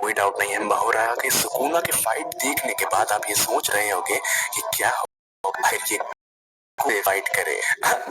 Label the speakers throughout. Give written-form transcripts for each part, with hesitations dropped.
Speaker 1: कोई डाउट नहीं है, महोरागा की सुकुना की फाइट देखने के बाद आप ये सोच रहे होंगे कि क्या होगा ये कोई फाइट करे।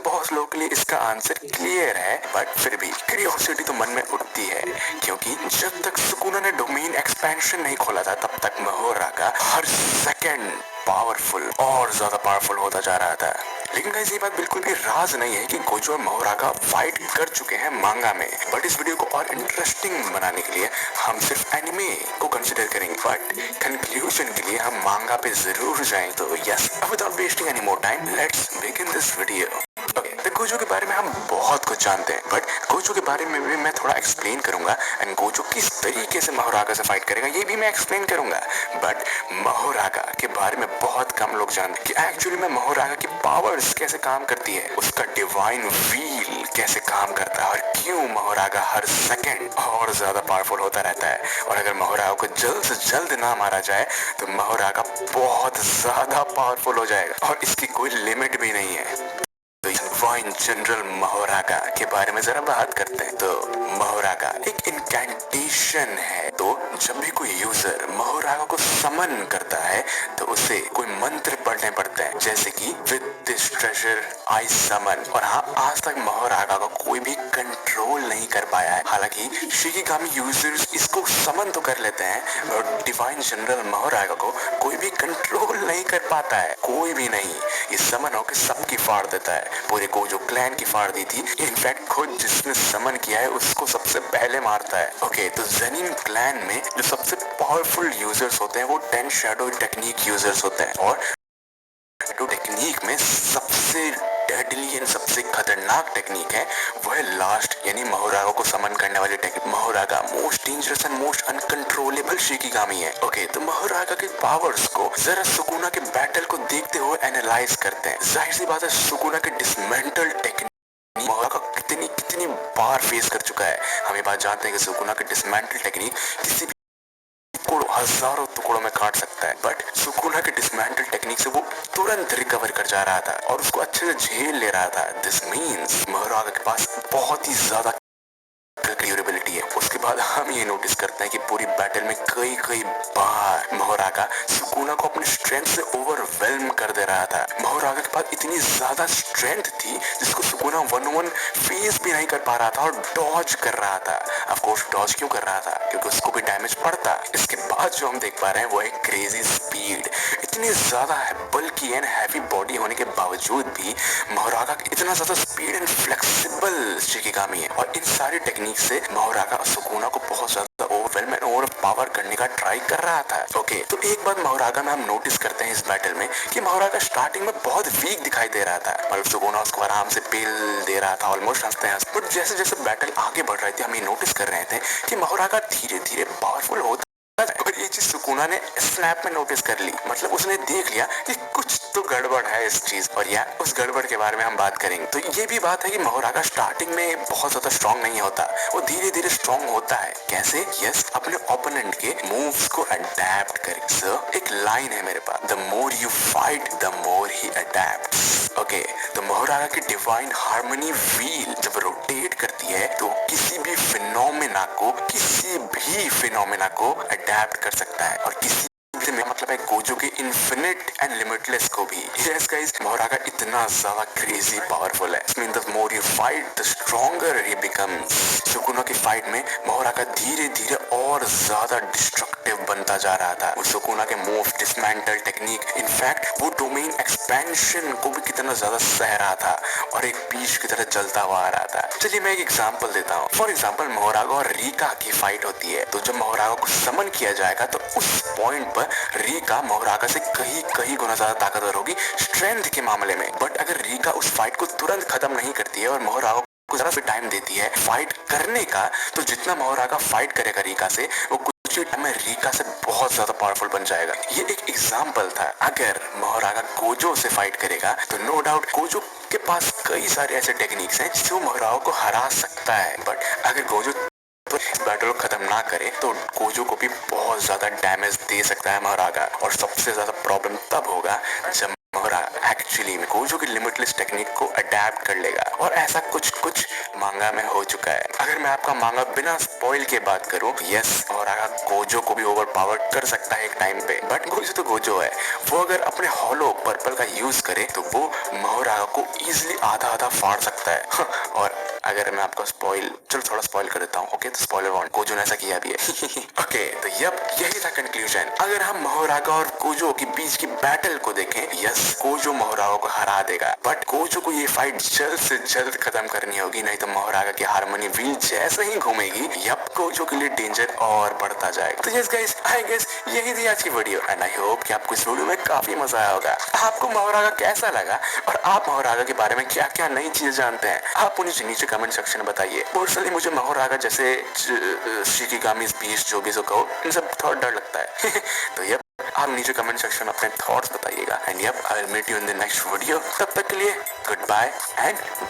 Speaker 1: बहुत लोगों के लिए इसका आंसर क्लियर है, बट फिर भी क्यूरियोसिटी तो मन में उठती है, क्योंकि जब तक सुकुना ने डोमेन एक्सपेंशन नहीं खोला था तब तक महोरागा हर सेकंड पावरफुल और ज्यादा पावरफुल होता जा रहा था। लेकिन गाइस ये बात बिल्कुल भी राज नहीं है कि गोजो और महोरागा फाइट कर चुके हैं मांगा में, बट इस वीडियो को और इंटरेस्टिंग बनाने के लिए हम सिर्फ एनिमे को कंसिडर करेंगे, बट कंक्लूजन के लिए हम मांगा पे जरूर जाएं। तो yes, without wasting any more time let's begin this video. तो गोजो के बारे में हम बहुत कुछ जानते हैं, बट गोजो के बारे में भी मैं थोड़ा एक्सप्लेन करूंगा, एंड गोजो किस तरीके से महोरागा से फाइट करेगा ये भी मैं एक्सप्लेन करूंगा। बट महोरागा के बारे में बहुत कम लोग जानते हैं कि एक्चुअली में महोरागा की पावर्स कैसे काम करती है, उसका डिवाइन व्हील कैसे काम करता है, और क्यों महोरागा हर सेकंड और ज्यादा पावरफुल होता रहता है। और अगर महोरागा को जल्द से जल्द ना मारा जाए तो महोरागा बहुत ज्यादा पावरफुल हो जाएगा, और इसकी कोई लिमिट भी नहीं है। तो डिवाइन जनरल महोरागा के बारे में जरा बात करते हैं। तो महोरागा एक इनकैंटेशन है, तो जब भी कोई यूजर महोरागा को समन करता है तो उसे कोई मंत्र पढ़ने पड़ता है, जैसे कि विद दिस ट्रेजर आई समन। और हाँ, आज तक महोरागा को कोई भी कंट्रोल नहीं कर पाया है। हालांकि शिकिगामी यूजर्स इसको समन तो कर लेते हैं, और डिवाइन जनरल महोरागा को कोई भी कंट्रोल नहीं कर पाता है, कोई भी नहीं। ये समन होकर सबकी फाड़ देता है, पूरे गोजो क्लैन की फाड़ दी थी। इनफैक्ट खुद जिसने समन किया है उसको सबसे पहले मारता है। ओके, तो ज़ेनिन क्लैन में जो सबसे पावरफुल यूजर्स होते हैं वो 10 शैडो टेक्निक यूजर्स होते हैं, और शैडो टेक्निक में सबसे डेडली एंड सबसे खतरनाक टेक्निक है वो है लास्ट, यानी महोरागा को समन करने वाली technique. Mahoraga most dangerous and most uncontrollable shikigami है। ओके, तो महोरागा के पावर्स को जरा सुकुना के बैटल को देखते हुए एनालाइज करते हैं। जाहिर सी बात है, सुकुना के डिसमेंटल टेक्निक महोरागा कितनी कितनी बार फेस कर चुका है। हम ये बात जानते हैं कि सुकुना के डिसमेंटल टेक्निक किसी हजारों टुकड़ों में काट सकता है, बट सुकुना के डिसमेंटल टेक्निक से वो तुरंत रिकवर कर जा रहा था और उसको अच्छे से झेल ले रहा था। दिस मीन्स महोरागा के पास बहुत ही ज्यादा ड्यूरेबिलिटी है। उसके बाद हम ये नोटिस करते हैं कि पूरी बैटल में कई कई बार महोरागा सुकुना को अपने स्ट्रेंथ से ओवरवेल्म कर दे रहा था। महोरागा के पास इतनी ज्यादा स्ट्रेंथ थी जिसको सुकुना 1-1 फेस भी नहीं कर पा रहा था और डॉज कर रहा था। ऑफ कोर्स डॉज क्यों कर रहा था, क्योंकि उसको भी डैमेज पड़ता। इसके बाद जो हम देख पा रहे हैं वो है क्रेजी स्पीड। इतनी ज्यादा बल्कि एंड हैवी बॉडी होने के बावजूद भी महोरागा इतना ज्यादा स्पीड एंड फ्लेक्सिबल शिकिगामी है, और इन सारी टेक्निक से महोरागा सुकुना को बहुत ज्यादा ओवरवेल्म एंड ओवर पावर करने का ट्राई कर रहा था। ओके, तो एक बात महोरागा में हम नोटिस करते हैं इस बैटल में कि महोरागा स्टार्टिंग में बहुत वीक दिखाई दे रहा था, मतलब सुकुना उसको आराम से पेल दे रहा था, ऑलमोस्ट हंसते हैं। बट जैसे जैसे बैटल आगे बढ़ रही थी हम ये नोटिस कर रहे थे कि महोरागा धीरे धीरे पावरफुल होता, और ये चीज सुकुना ने स्नैप में नोटिस कर ली। मतलब उसने देख लिया कि कुछ तो गड़बड़ है इस चीज, और या उस गड़बड़ के बारे में हम बात करेंगे। तो ये भी बात है कि महोरागा स्टार्टिंग में बहुत ज्यादा स्ट्रांग नहीं होता, वो धीरे धीरे स्ट्रांग होता है। कैसे? यस, अपने ओपोनेंट के मूव्स को अडेप्ट करके। सर एक लाइन है मेरे पास, the more you fight the more he adapts. Okay, तो महोरागा की डिवाइन हार्मनी व्हील जब रोटेट करती है तो किसी भी फिनोमेना को अडेप्ट कर सकता है, और किसी मतलब है गोजो के इन्फिनिट एंड लिमिटलेस को भी। यस गाइस, महोरागा इतना ज्यादा क्रेजी पावरफुल है। Mean the more you fight the stronger he becomes. Sukuna की फाइट में महोरागा धीरे धीरे और ज्यादा डिस्ट्रक्टिव बनता जा रहा था। वो सुकुना के मूव, डिसमेंटल टेक्निक, इनफैक्ट वो डोमेन एक्सपेंशन को भी कितना ज्यादा सह रहा था और एक बीच की तरह चलता हुआ आ रहा था। चलिए मैं एक एग्जांपल देता हूँ। फॉर एग्जांपल, महोरागा और रीका की फाइट होती है, तो जब महोरागा को समन किया जाएगा तो उस पॉइंट पर रीका महोरागा से कहीं गुना ज्यादा ताकतवर होगी स्ट्रेंथ के मामले में। बट अगर रीका उस फाइट को तुरंत खत्म नहीं करती है और महोरागा को जरा सा टाइम देती है फाइट करने का, तो जितना महोरागा फाइट करेगा रीका से, वो कुछ टाइम में रीका से बहुत ज्यादा पावरफुल बन जाएगा। ये एक एग्जांपल था। अगर महोरागा गोजो से फाइट करेगा तो नो डाउट गोजो के पास कई सारे ऐसे टेक्निक्स हैं जिससे वो महोरागा को हरा सकता है। बट अगर गोजो तो इस बैटल को खत्म ना करे तो गोजो को भी बहुत ज्यादा डैमेज दे सकता है महोरागा, और सबसे ज्यादा प्रॉब्लम तब होगा जब महोरागा एक्चुअली में गोजो की लिमिटलेस टेक्निक को अडेप्ट कर लेगा और ऐसा कुछ कुछ मांगा में हो चुका है। अगर मैं आपका मांगा बिना स्पॉइल के बात करूं, यस मोहरागा गोजो को भी ओवरपावर कर सकता है एक टाइम पे, बट गोजो तो गोजो है। वो अगर अपने हॉलो पर्पल का यूज करे तो वो मोहरागा को इजिली आधा आधा फाड़ सकता है। और अगर मैं आपको चलो थोड़ा स्पॉइल कर देता हूँ, ओके, तो स्पॉइलर वार्निंग, गोजो ने ऐसा किया भी है। ओके, तो यही था कंक्लूजन। अगर हम मोहरागा और गोजो के बीच की बैटल को देखें, यस गोजो मोहरागा को हरा देगा, बट गोजो को ये फाइट जल्द से जल्द खत्म करनी होगी, नहीं तो मोहरागा की हारमोनी व्हील जैसे ही घूमेगी, गोजो के लिए डेंजर और बढ़ता जाएगा। तो यस गाइस, आई गेस यही थी आज की वीडियो एंड आई होप कि आपको इस वीडियो में काफी मजा आया होगा। आपको मोहरागा कैसा लगा और आप मोहरागा के बारे में क्या क्या नई चीजें जानते हैं, आप मुझे नीचे कमेंट सेक्शन में बताइए। पर्सनली मुझे मोहरागा जैसे शिकिगामी बीस्ट जो भी सो कहो, इन सब थोड़ा डर लगता है। तो आप नीचे कमेंट सेक्शन में अपने थॉट्स बताइएगा and I will meet you in the next video. तब तक के लिए गुड बाय एंड